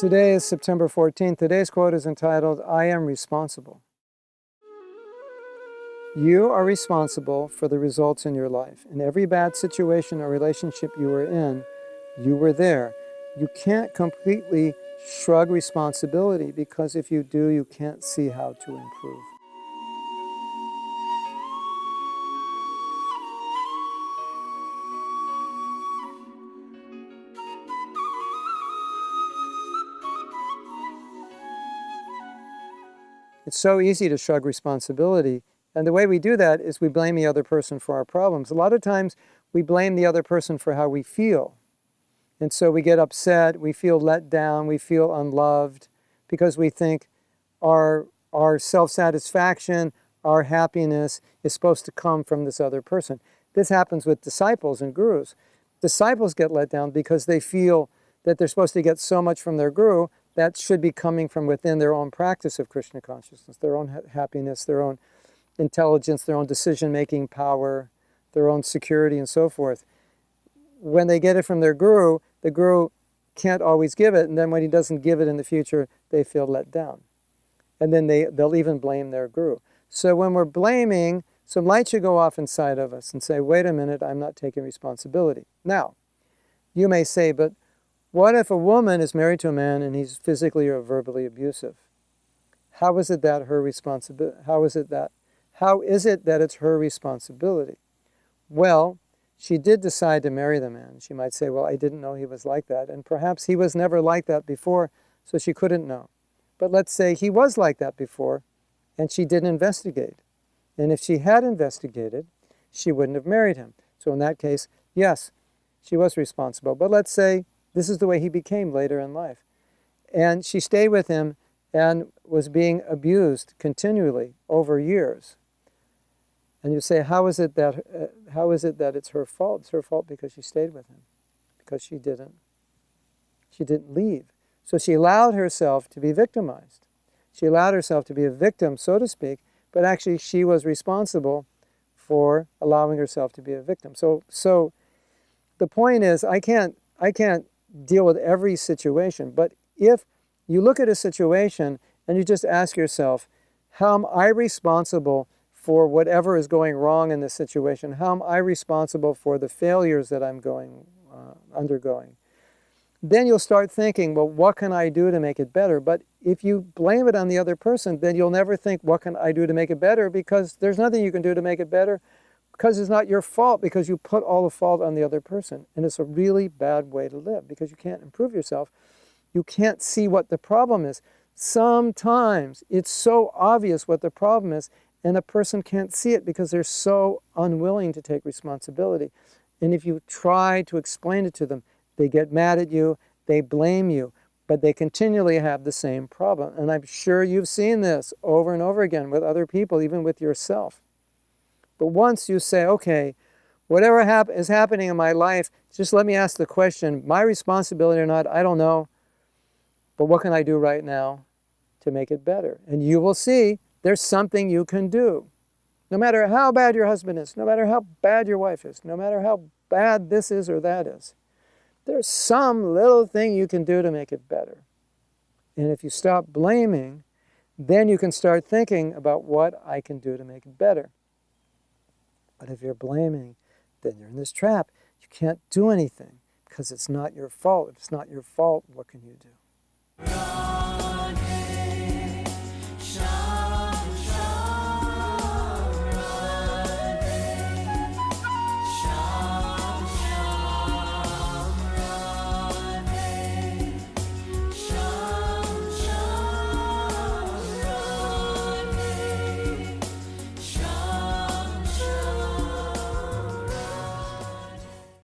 Today is September 14th. Today's quote is entitled, I am responsible. You are responsible for the results in your life. In every bad situation or relationship you were in, you were there. You can't completely shrug responsibility because if you do, you can't see how to improve. It's so easy to shrug responsibility, and the way we do that is we blame the other person for our problems. A lot of times we blame the other person for how we feel. And so we get upset, we feel let down, we feel unloved, because we think our self-satisfaction, our happiness is supposed to come from this other person. This happens with disciples and gurus. Disciples get let down because they feel that they're supposed to get so much from their guru that should be coming from within their own practice of Krishna consciousness, their own happiness, their own intelligence, their own decision-making power, their own security, and so forth. When they get it from their guru, the guru can't always give it, and then when he doesn't give it in the future, they feel let down. And then they'll even blame their guru. So when we're blaming, some light should go off inside of us and say, wait a minute, I'm not taking responsibility. Now, you may say, but what if a woman is married to a man and he's physically or verbally abusive? How is it that her responsibility? How is it that it's her responsibility? Well, she did decide to marry the man. She might say, well, I didn't know he was like that. And perhaps he was never like that before, so she couldn't know. But let's say he was like that before, and she didn't investigate. And if she had investigated, she wouldn't have married him. So in that case, yes, she was responsible. But let's say this is the way he became later in life. And she stayed with him and was being abused continually over years. And you say, how is it that it's her fault? It's her fault because she stayed with him, because she didn't leave. So she allowed herself to be victimized. She allowed herself to be a victim, so to speak, but actually she was responsible for allowing herself to be a victim. So the point is, I can't deal with every situation, but if you look at a situation and you just ask yourself, how am I responsible for whatever is going wrong in this situation? How am I responsible for the failures that I'm undergoing? Then you'll start thinking, well, what can I do to make it better? But if you blame it on the other person, then you'll never think, what can I do to make it better? Because there's nothing you can do to make it better, because it's not your fault, because you put all the fault on the other person. And it's a really bad way to live, because you can't improve yourself. You can't see what the problem is. Sometimes it's so obvious what the problem is, and a person can't see it because they're so unwilling to take responsibility. And if you try to explain it to them, they get mad at you, they blame you, but they continually have the same problem. And I'm sure you've seen this over and over again with other people, even with yourself. But once you say, okay, whatever is happening in my life, just let me ask the question, my responsibility or not, I don't know, but what can I do right now to make it better? And you will see there's something you can do. No matter how bad your husband is, no matter how bad your wife is, no matter how bad this is or that is, there's some little thing you can do to make it better. And if you stop blaming, then you can start thinking about what I can do to make it better. But if you're blaming, then you're in this trap. You can't do anything because it's not your fault. If it's not your fault, what can you do?